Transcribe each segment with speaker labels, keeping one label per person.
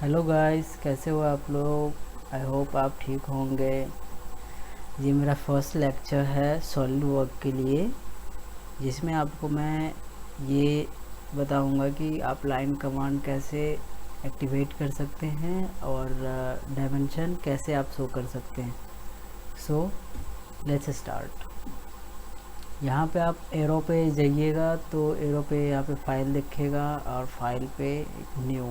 Speaker 1: Hello guys, कैसे हो आप लोग। आई होप आप ठीक होंगे। ये मेरा फर्स्ट लेक्चर है सॉलिड वर्क के लिए, जिसमें आपको मैं ये बताऊंगा कि आप लाइन कमांड कैसे एक्टिवेट कर सकते हैं और डायमेंशन कैसे आप शो कर सकते हैं। So let's start. यहाँ पे आप एरो पे जाइएगा तो एरो पे यहाँ पे फाइल दिखेगा और फाइल पे न्यू,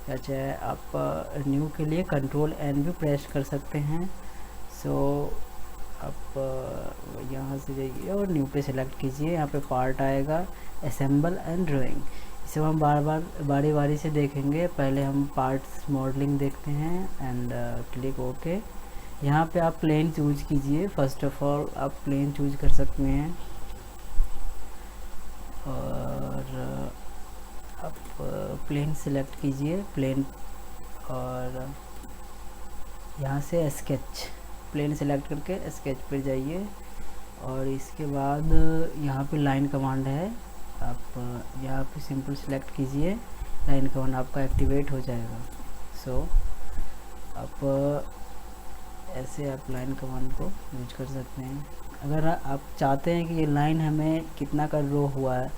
Speaker 1: या चाहे आप न्यू के लिए कंट्रोल एन भी प्रेस कर सकते हैं। सो आप यहाँ से जाइए और न्यू पे सिलेक्ट कीजिए। यहाँ पे पार्ट आएगा असेंबल एंड ड्राइंग। इसे हम बारी बारी से देखेंगे। पहले हम पार्ट्स मॉडलिंग देखते हैं एंड क्लिक ओके। यहाँ पे आप प्लेन चूज कीजिए। फर्स्ट ऑफ ऑल आप प्लेन चूज कर सकते हैं और आप प्लेन सिलेक्ट कीजिए प्लेन, और यहाँ से स्केच प्लेन सिलेक्ट करके स्केच पर जाइए। और इसके बाद यहाँ पे लाइन कमांड है, आप यहाँ पे सिंपल सिलेक्ट कीजिए। लाइन कमांड आपका एक्टिवेट हो जाएगा। सो आप ऐसे आप लाइन कमांड को यूज कर सकते हैं। अगर आप चाहते हैं कि ये लाइन हमें कितना का रो हुआ है,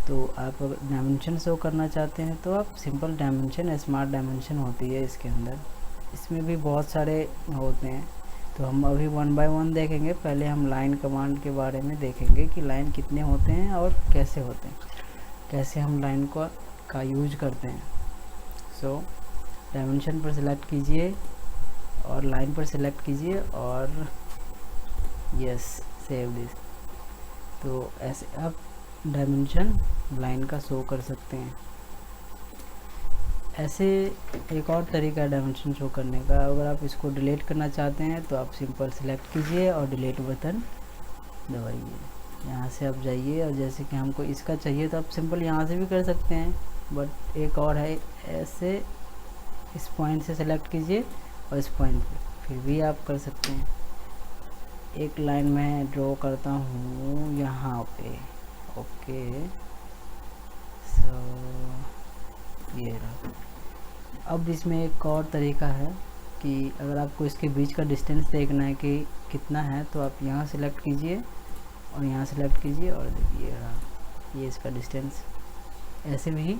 Speaker 1: तो आप अगर डायमेंशन शो करना चाहते हैं तो आप सिंपल डायमेंशन, स्मार्ट डायमेंशन होती है इसके अंदर। इसमें भी बहुत सारे होते हैं, तो हम अभी वन बाय वन देखेंगे। पहले हम लाइन कमांड के बारे में देखेंगे कि लाइन कितने होते हैं और कैसे होते हैं, कैसे हम लाइन का यूज करते हैं। सो डायमेंशन पर सिलेक्ट कीजिए और लाइन पर सिलेक्ट कीजिए और यस सेव दिस। तो ऐसे आप डायमेंशन लाइन का शो कर सकते हैं। ऐसे एक और तरीका है डायमेंशन शो करने का। अगर आप इसको डिलीट करना चाहते हैं तो आप सिंपल सिलेक्ट कीजिए और डिलीट बटन दबाइए। यहाँ से आप जाइए और जैसे कि हमको इसका चाहिए तो आप सिंपल यहाँ से भी कर सकते हैं, बट एक और है, ऐसे इस पॉइंट से सिलेक्ट कीजिए और इस पॉइंट पे फिर भी आप कर सकते हैं। एक लाइन में ड्रॉ करता हूँ यहाँ पे। ओके, सो ये रहा। अब इसमें एक और तरीका है कि अगर आपको इसके बीच का डिस्टेंस देखना है कि कितना है, तो आप यहाँ सेलेक्ट कीजिए और यहाँ सेलेक्ट कीजिए और देखिए रहा, ये इसका डिस्टेंस। ऐसे भी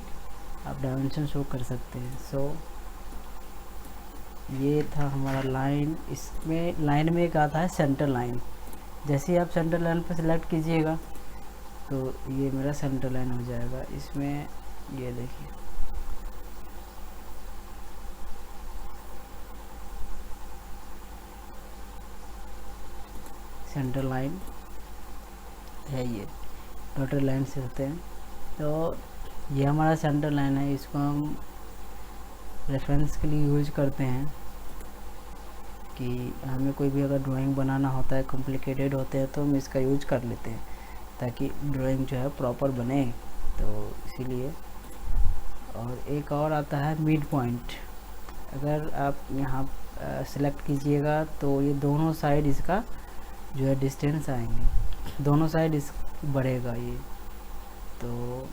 Speaker 1: आप डायमेंशन शो कर सकते हैं। सो ये था हमारा लाइन। इसमें लाइन में एक आता है सेंटर लाइन। जैसे ही आप सेंटर लाइन पर सिलेक्ट कीजिएगा तो ये मेरा सेंटर लाइन हो जाएगा। इसमें ये देखिए, सेंटर लाइन है, ये डॉटेड लाइन से होते हैं। तो ये हमारा सेंटर लाइन है। इसको हम रेफरेंस के लिए यूज करते हैं कि हमें कोई भी अगर ड्राइंग बनाना होता है, कॉम्प्लिकेटेड होते हैं, तो हम इसका यूज कर लेते हैं ताकि ड्राइंग जो है प्रॉपर बने, तो इसीलिए। और एक और आता है मिड पॉइंट। अगर आप यहाँ सेलेक्ट कीजिएगा तो ये दोनों साइड इसका जो है डिस्टेंस आएंगे, दोनों साइड इस बढ़ेगा ये। तो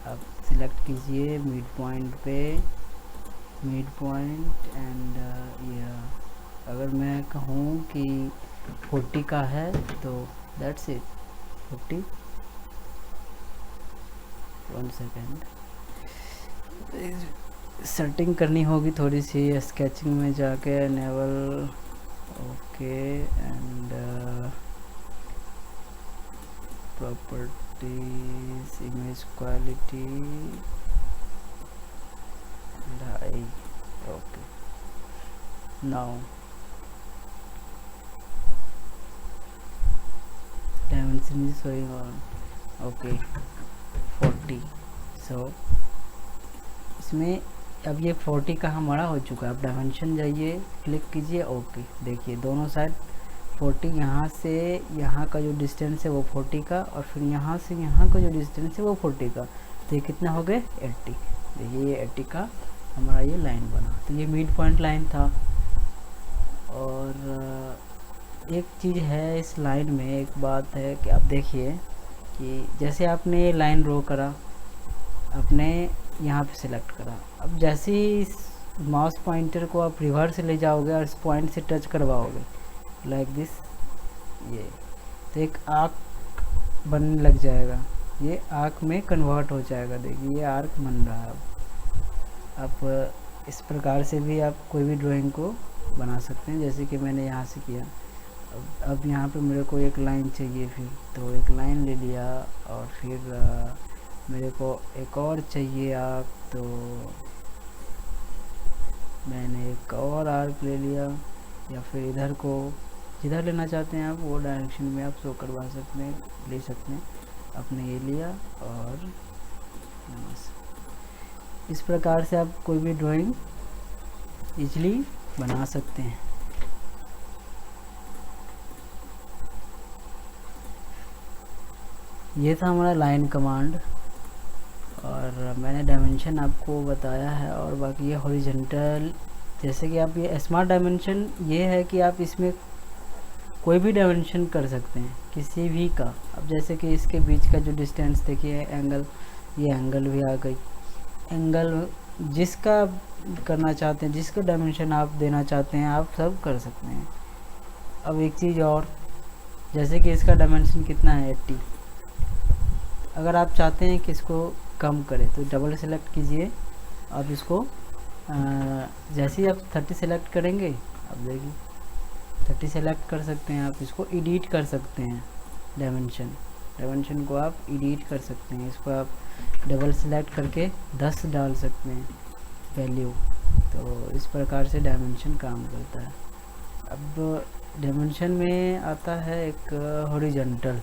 Speaker 1: आप सिलेक्ट कीजिए मिड पॉइंट पे, मिड पॉइंट एंड ये। अगर मैं कहूँ कि 40 का है तो दैट्स इट, 40। 1 सेकेंड, सेटिंग करनी होगी थोड़ी सी। स्केचिंग में जाके enable, okay, and properties, image quality, ढाई, okay. Now dimension is showing on, okay 40। So इसमें अब ये 40 का हमारा हो चुका है। अब डायमेंशन जाइए, क्लिक कीजिए, ओके। देखिए दोनों साइड 40, यहाँ से यहाँ का जो डिस्टेंस है वो 40 का, और फिर यहाँ से यहाँ का जो डिस्टेंस है वो 40 का। तो ये कितना हो गए 80। देखिए ये 80 का हमारा ये लाइन बना। तो ये मिड पॉइंट लाइन था। और एक चीज़ है इस लाइन में, एक बात है कि आप देखिए कि जैसे आपने ये लाइन ड्रॉ करा, अपने यहाँ पे सिलेक्ट करा। अब जैसे ही इस माउस पॉइंटर को आप रिवर्स ले जाओगे और इस पॉइंट से टच करवाओगे लाइक दिस, ये तो एक आर्क बनने लग जाएगा, ये आर्क में कन्वर्ट हो जाएगा। देखिए ये आर्क बन रहा है। अब इस प्रकार से भी आप कोई भी ड्राइंग को बना सकते हैं, जैसे कि मैंने यहाँ से किया। अब यहाँ पे मेरे को एक लाइन चाहिए, फिर तो एक लाइन ले लिया, और फिर मेरे को एक और चाहिए आर्क, तो मैंने एक और आर्क ले लिया, या फिर इधर को जिधर लेना चाहते हैं आप वो डायरेक्शन में आप शो करवा सकते हैं, ले सकते हैं। आपने ये लिया और इस प्रकार से आप कोई भी ड्राइंग इजली बना सकते हैं। ये था हमारा लाइन कमांड, और मैंने डायमेंशन आपको बताया है। और बाकी ये हॉरिजॉन्टल, जैसे कि आप ये स्मार्ट डायमेंशन ये है कि आप इसमें कोई भी डायमेंशन कर सकते हैं किसी भी का। अब जैसे कि इसके बीच का जो डिस्टेंस देखिए, एंगल, ये एंगल भी आ गई। एंगल जिसका करना चाहते हैं, जिसका डायमेंशन आप देना चाहते हैं आप सब कर सकते हैं। अब एक चीज़ और, जैसे कि इसका डायमेंशन कितना है 80, अगर आप चाहते हैं कि इसको कम करें तो डबल सेलेक्ट कीजिए। अब इसको जैसे ही आप 30 सेलेक्ट करेंगे, अब देखिए 30 सेलेक्ट कर सकते हैं। आप इसको एडिट कर सकते हैं, डायमेंशन को आप एडिट कर सकते हैं। इसको आप डबल सेलेक्ट करके 10 डाल सकते हैं वैल्यू। तो इस प्रकार से डायमेंशन काम करता है। अब डायमेंशन में आता है एक हॉरिजॉन्टल,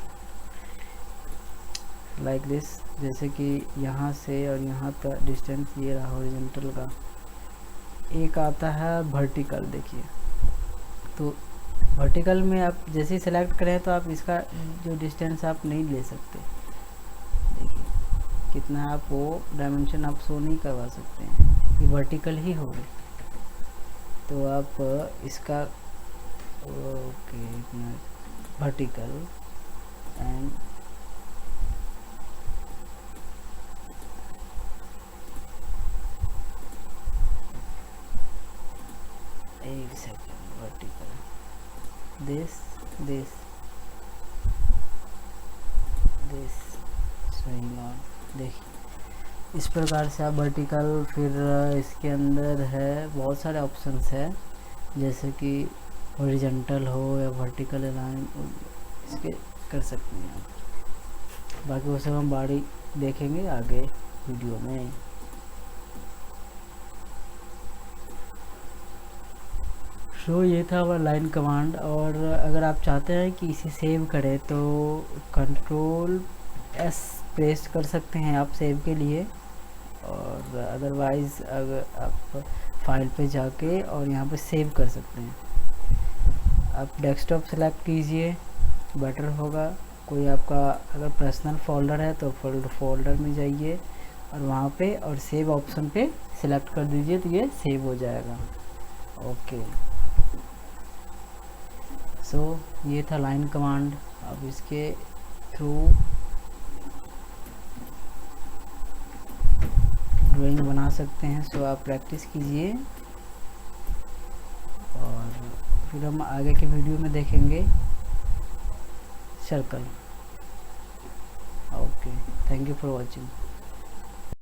Speaker 1: लाइक दिस, जैसे कि यहाँ से और यहाँ का डिस्टेंस ये रहा हॉरिजॉन्टल का। एक आता है वर्टिकल, देखिए तो वर्टिकल में आप जैसे ही सेलेक्ट करें तो आप इसका जो डिस्टेंस आप नहीं ले सकते। देखिए कितना आप वो डायमेंशन आप शो नहीं करवा सकते हैं, ये वर्टिकल ही हो गई। तो आप इसका ओके वर्टिकल एंड एक second, vertical this showing on. देखिए इस प्रकार से आप वर्टिकल, फिर इसके अंदर है बहुत सारे ऑप्शंस है, जैसे कि हॉरिजॉन्टल हो या वर्टिकल लाइन, इसके कर सकते हैं आप। बाकी वो सब हम बारी देखेंगे आगे वीडियो में। सो ये था हमारा लाइन कमांड। और अगर आप चाहते हैं कि इसे सेव करें तो कंट्रोल एस प्रेस कर सकते हैं आप सेव के लिए, और अदरवाइज़ अगर आप फाइल पे जाके और यहाँ पे सेव कर सकते हैं। आप डेस्कटॉप सेलेक्ट कीजिए, बेटर होगा। कोई आपका अगर पर्सनल फोल्डर है तो फोल्डर में जाइए और वहाँ पे और सेव ऑप्शन पे सिलेक्ट कर दीजिए, तो ये सेव हो जाएगा। ओके, सो ये था लाइन कमांड। अब इसके थ्रू ड्राइंग बना सकते हैं। सो आप प्रैक्टिस कीजिए और फिर हम आगे के वीडियो में देखेंगे circle. Okay, thank you for watching.